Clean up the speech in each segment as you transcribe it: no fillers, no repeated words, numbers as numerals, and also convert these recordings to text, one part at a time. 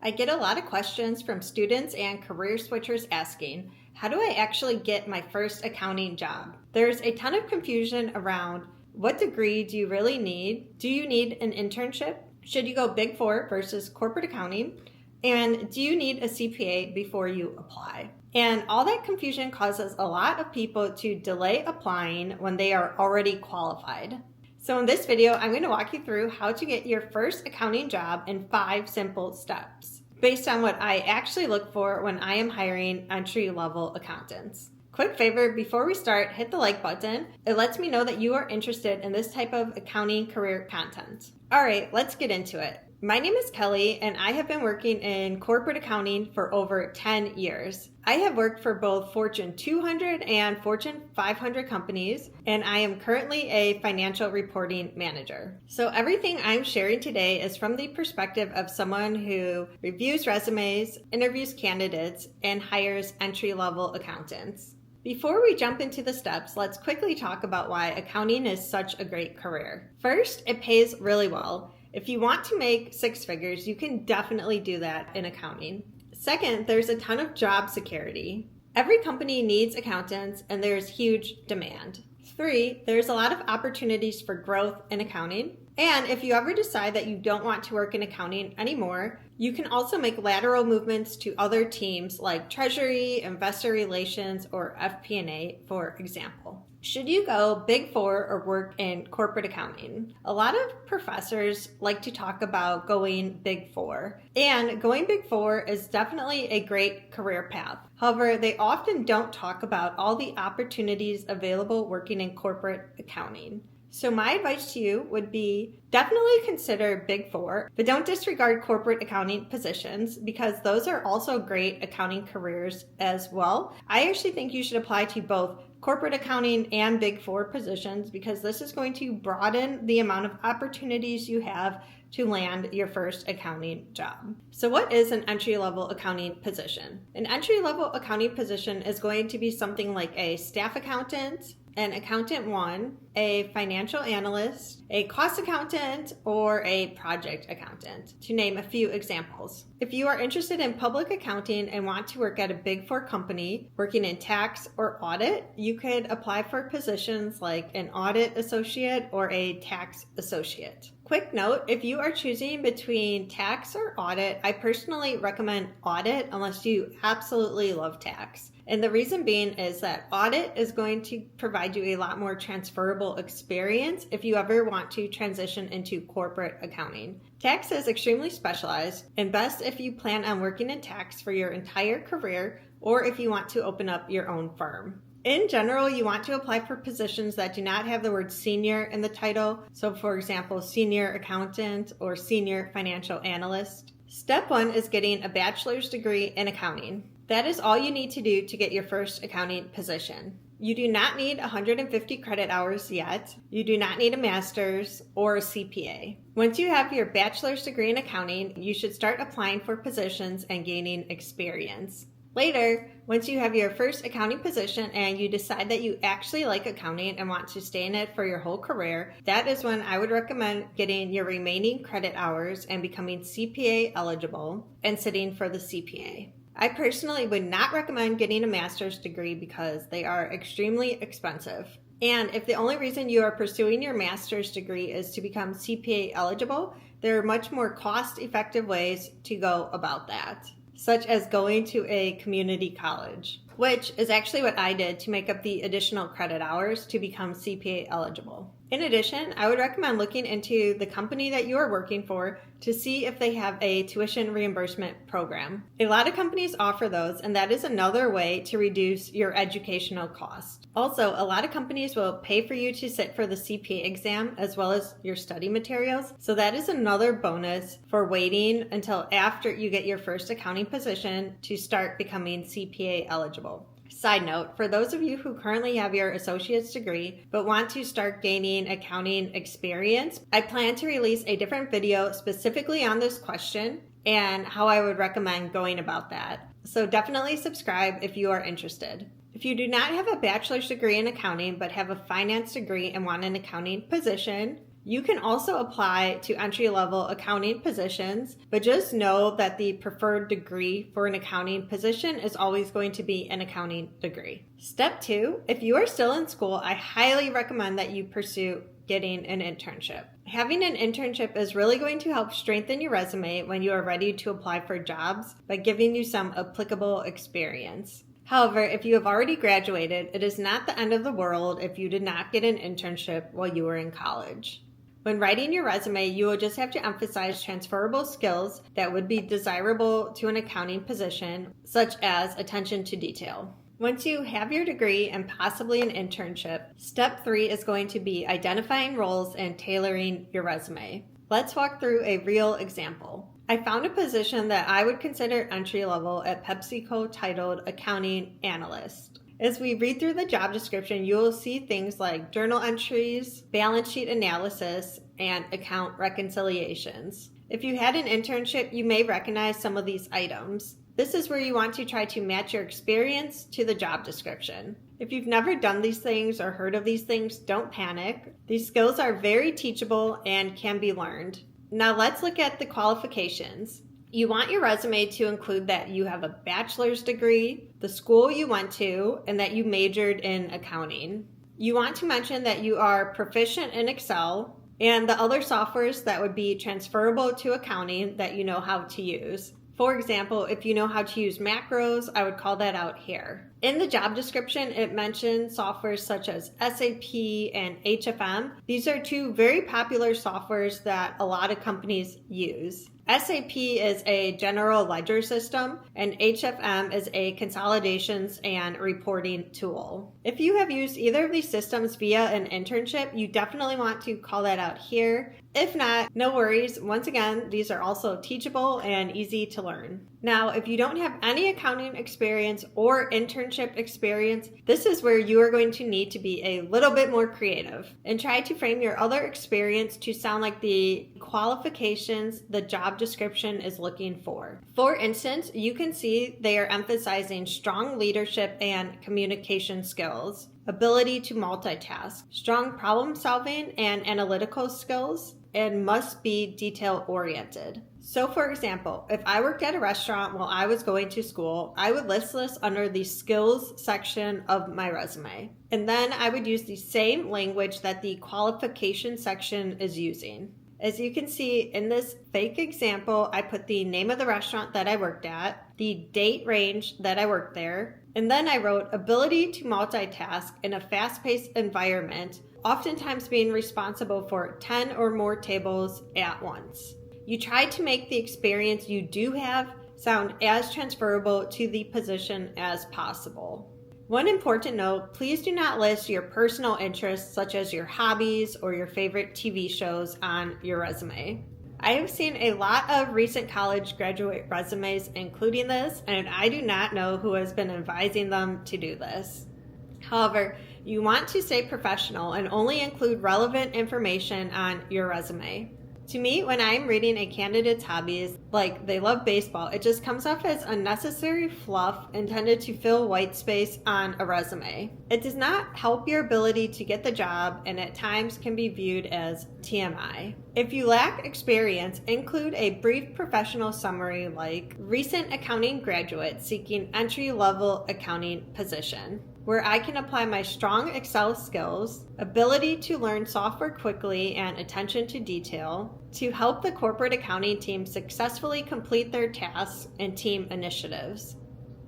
I get a lot of questions from students and career switchers asking, how do I actually get my first accounting job? There's a ton of confusion around what degree do you really need? Do you need an internship? Should you go Big Four versus corporate accounting? And do you need a CPA before you apply? And all that confusion causes a lot of people to delay applying when they are already qualified. So in this video, I'm going to walk you through how to get your first accounting job in 5 simple steps, based on what I actually look for when I am hiring entry-level accountants. Quick favor, before we start, hit the like button. It lets me know that you are interested in this type of accounting career content. All right, let's get into it. My name is Kelly, and I have been working in corporate accounting for over 10 years. I have worked for both Fortune 200 and Fortune 500 companies, and I am currently a financial reporting manager. So everything I'm sharing today is from the perspective of someone who reviews resumes, interviews candidates, and hires entry-level accountants. Before we jump into the steps, let's quickly talk about why accounting is such a great career. First, it pays really well. If you want to make 6 figures, you can definitely do that in accounting. Second, there's a ton of job security. Every company needs accountants, and there's huge demand. 3, there's a lot of opportunities for growth in accounting. And if you ever decide that you don't want to work in accounting anymore, you can also make lateral movements to other teams like Treasury, Investor Relations, or FP&A, for example. Should you go Big Four or work in corporate accounting? A lot of professors like to talk about going Big Four, and going Big Four is definitely a great career path. However, they often don't talk about all the opportunities available working in corporate accounting. So my advice to you would be definitely consider Big Four, but don't disregard corporate accounting positions because those are also great accounting careers as well. I actually think you should apply to both corporate accounting and Big Four positions because this is going to broaden the amount of opportunities you have to land your first accounting job. So what is an entry-level accounting position? An entry-level accounting position is going to be something like a staff accountant, an accountant 1, a financial analyst, a cost accountant, or a project accountant, to name a few examples. If you are interested in public accounting and want to work at a Big Four company working in tax or audit, you could apply for positions like an audit associate or a tax associate. Quick note, if you are choosing between tax or audit, I personally recommend audit unless you absolutely love tax. And the reason being is that audit is going to provide you a lot more transferable experience if you ever want to transition into corporate accounting. Tax is extremely specialized and best if you plan on working in tax for your entire career or if you want to open up your own firm. In general, you want to apply for positions that do not have the word senior in the title. So for example, senior accountant or senior financial analyst. Step 1 is getting a bachelor's degree in accounting. That is all you need to do to get your first accounting position. You do not need 150 credit hours yet. You do not need a master's or a CPA. Once you have your bachelor's degree in accounting, you should start applying for positions and gaining experience. Later, once you have your first accounting position and you decide that you actually like accounting and want to stay in it for your whole career, that is when I would recommend getting your remaining credit hours and becoming CPA eligible and sitting for the CPA. I personally would not recommend getting a master's degree because they are extremely expensive. And if the only reason you are pursuing your master's degree is to become CPA eligible, there are much more cost-effective ways to go about that, such as going to a community college, which is actually what I did to make up the additional credit hours to become CPA eligible. In addition, I would recommend looking into the company that you are working for to see if they have a tuition reimbursement program. A lot of companies offer those, and that is another way to reduce your educational cost. Also, a lot of companies will pay for you to sit for the CPA exam as well as your study materials, so that is another bonus for waiting until after you get your first accounting position to start becoming CPA eligible. Side note, for those of you who currently have your associate's degree but want to start gaining accounting experience, I plan to release a different video specifically on this question and how I would recommend going about that. So definitely subscribe if you are interested. If you do not have a bachelor's degree in accounting but have a finance degree and want an accounting position, You can also apply to entry-level accounting positions, but just know that the preferred degree for an accounting position is always going to be an accounting degree. Step 2, if you are still in school, I highly recommend that you pursue getting an internship. Having an internship is really going to help strengthen your resume when you are ready to apply for jobs by giving you some applicable experience. However, if you have already graduated, it is not the end of the world if you did not get an internship while you were in college. When writing your resume, you will just have to emphasize transferable skills that would be desirable to an accounting position, such as attention to detail. Once you have your degree and possibly an internship, step 3 is going to be identifying roles and tailoring your resume. Let's walk through a real example. I found a position that I would consider entry-level at PepsiCo titled Accounting Analyst. As we read through the job description, you will see things like journal entries, balance sheet analysis, and account reconciliations. If you had an internship, you may recognize some of these items. This is where you want to try to match your experience to the job description. If you've never done these things or heard of these things, don't panic. These skills are very teachable and can be learned. Now let's look at the qualifications. You want your resume to include that you have a bachelor's degree, the school you went to, and that you majored in accounting. You want to mention that you are proficient in Excel and the other softwares that would be transferable to accounting that you know how to use. For example, if you know how to use macros, I would call that out here. In the job description, it mentions softwares such as SAP and HFM. These are two very popular softwares that a lot of companies use. SAP is a general ledger system, and HFM is a consolidations and reporting tool. If you have used either of these systems via an internship, you definitely want to call that out here. If not, no worries. Once again, these are also teachable and easy to learn. Now, if you don't have any accounting experience or internship experience, this is where you are going to need to be a little bit more creative and try to frame your other experience to sound like the qualifications the job description is looking for. For instance, you can see they are emphasizing strong leadership and communication skills, ability to multitask, strong problem solving and analytical skills, and must be detail oriented. So for example, if I worked at a restaurant while I was going to school, I would list this under the skills section of my resume. And then I would use the same language that the qualification section is using. As you can see in this fake example, I put the name of the restaurant that I worked at, the date range that I worked there, and then I wrote ability to multitask in a fast-paced environment, oftentimes being responsible for 10 or more tables at once. You try to make the experience you do have sound as transferable to the position as possible. One important note, please do not list your personal interests such as your hobbies or your favorite TV shows on your resume. I have seen a lot of recent college graduate resumes including this, and I do not know who has been advising them to do this. However, you want to stay professional and only include relevant information on your resume. To me, when I'm reading a candidate's hobbies, like they love baseball, it just comes off as unnecessary fluff intended to fill white space on a resume. It does not help your ability to get the job and at times can be viewed as TMI. If you lack experience, include a brief professional summary like recent accounting graduate seeking entry-level accounting position, where I can apply my strong Excel skills, ability to learn software quickly, and attention to detail to help the corporate accounting team successfully complete their tasks and team initiatives.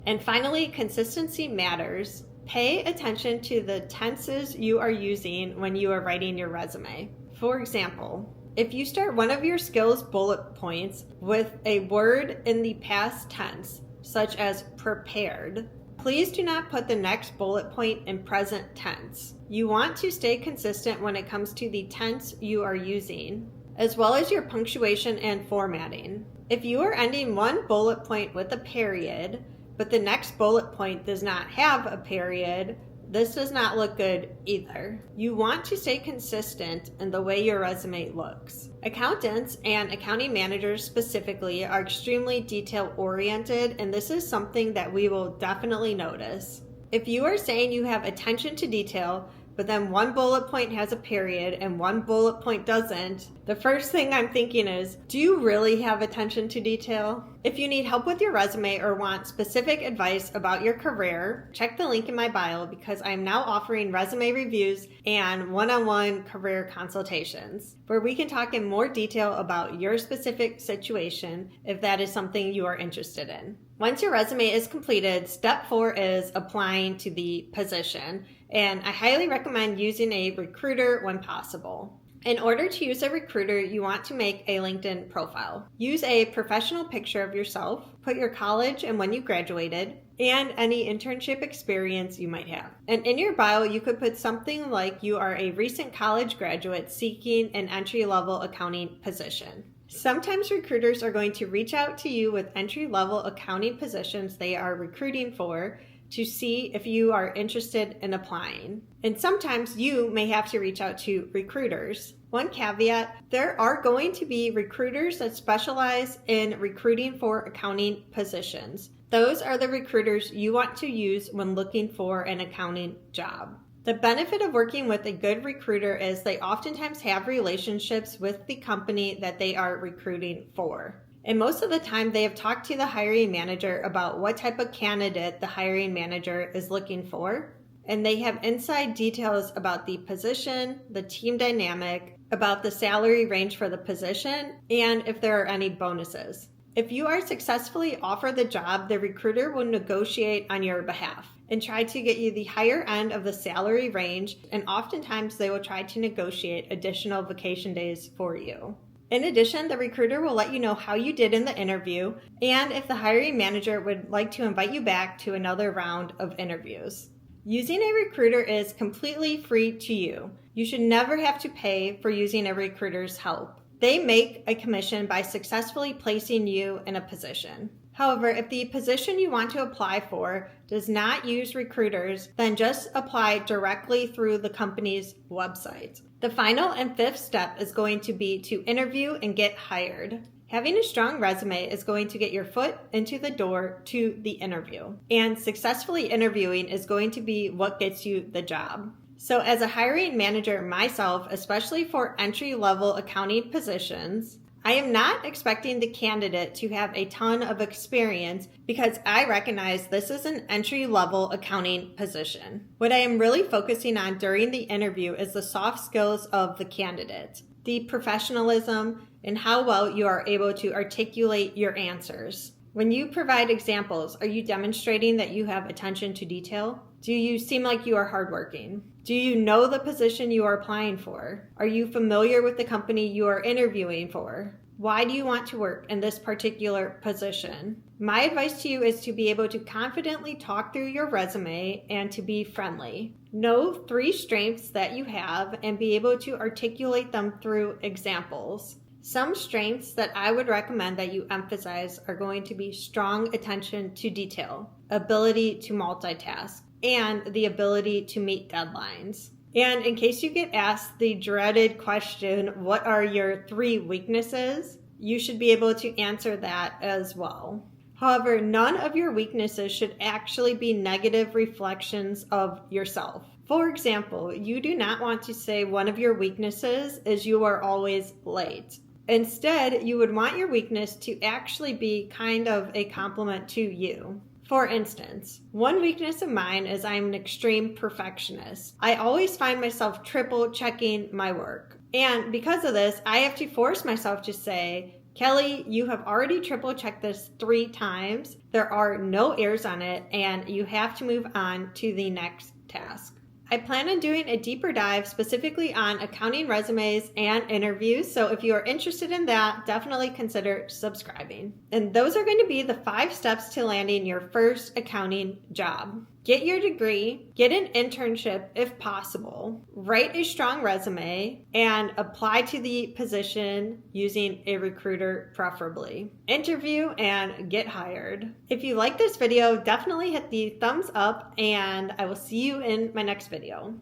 And finally, consistency matters. Pay attention to the tenses you are using when you are writing your resume. For example, if you start one of your skills bullet points with a word in the past tense, such as prepared, please do not put the next bullet point in present tense. You want to stay consistent when it comes to the tense you are using, as well as your punctuation and formatting. If you are ending one bullet point with a period, but the next bullet point does not have a period, this does not look good either. You want to stay consistent in the way your resume looks. Accountants and accounting managers specifically are extremely detail-oriented, and this is something that we will definitely notice. If you are saying you have attention to detail, but then one bullet point has a period and one bullet point doesn't, the first thing I'm thinking is, do you really have attention to detail? If you need help with your resume or want specific advice about your career, check the link in my bio because I'm now offering resume reviews and one-on-one career consultations where we can talk in more detail about your specific situation if that is something you are interested in. Once your resume is completed, step 4 is applying to the position, and I highly recommend using a recruiter when possible. In order to use a recruiter, you want to make a LinkedIn profile. Use a professional picture of yourself, put your college and when you graduated, and any internship experience you might have. And in your bio, you could put something like you are a recent college graduate seeking an entry-level accounting position. Sometimes recruiters are going to reach out to you with entry-level accounting positions they are recruiting for to see if you are interested in applying. And sometimes you may have to reach out to recruiters. One caveat, there are going to be recruiters that specialize in recruiting for accounting positions. Those are the recruiters you want to use when looking for an accounting job. The benefit of working with a good recruiter is they oftentimes have relationships with the company that they are recruiting for. And most of the time, they have talked to the hiring manager about what type of candidate the hiring manager is looking for. And they have inside details about the position, the team dynamic, about the salary range for the position, and if there are any bonuses. If you are successfully offered the job, the recruiter will negotiate on your behalf and try to get you the higher end of the salary range, and oftentimes they will try to negotiate additional vacation days for you. In addition, the recruiter will let you know how you did in the interview and if the hiring manager would like to invite you back to another round of interviews. Using a recruiter is completely free to you. You should never have to pay for using a recruiter's help. They make a commission by successfully placing you in a position. However, if the position you want to apply for does not use recruiters, then just apply directly through the company's website. The final and 5th step is going to be to interview and get hired. Having a strong resume is going to get your foot into the door to the interview, and successfully interviewing is going to be what gets you the job. So as a hiring manager myself, especially for entry-level accounting positions, I am not expecting the candidate to have a ton of experience because I recognize this is an entry-level accounting position. What I am really focusing on during the interview is the soft skills of the candidate, the professionalism, and how well you are able to articulate your answers. When you provide examples, are you demonstrating that you have attention to detail? Do you seem like you are hardworking? Do you know the position you are applying for? Are you familiar with the company you are interviewing for? Why do you want to work in this particular position? My advice to you is to be able to confidently talk through your resume and to be friendly. Know 3 strengths that you have and be able to articulate them through examples. Some strengths that I would recommend that you emphasize are going to be strong attention to detail, ability to multitask, and the ability to meet deadlines. And in case you get asked the dreaded question, what are your 3 weaknesses? You should be able to answer that as well. However, none of your weaknesses should actually be negative reflections of yourself. For example, you do not want to say one of your weaknesses is you are always late. Instead, you would want your weakness to actually be kind of a compliment to you. For instance, one weakness of mine is I'm an extreme perfectionist. I always find myself triple checking my work. And because of this, I have to force myself to say, Kelly, you have already triple checked this 3 times. There are no errors on it, and you have to move on to the next task. I plan on doing a deeper dive specifically on accounting resumes and interviews, so if you are interested in that, definitely consider subscribing. And those are going to be the 5 steps to landing your first accounting job. Get your degree, get an internship if possible, write a strong resume, and apply to the position using a recruiter preferably. Interview and get hired. If you like this video, definitely hit the thumbs up, and I will see you in my next video.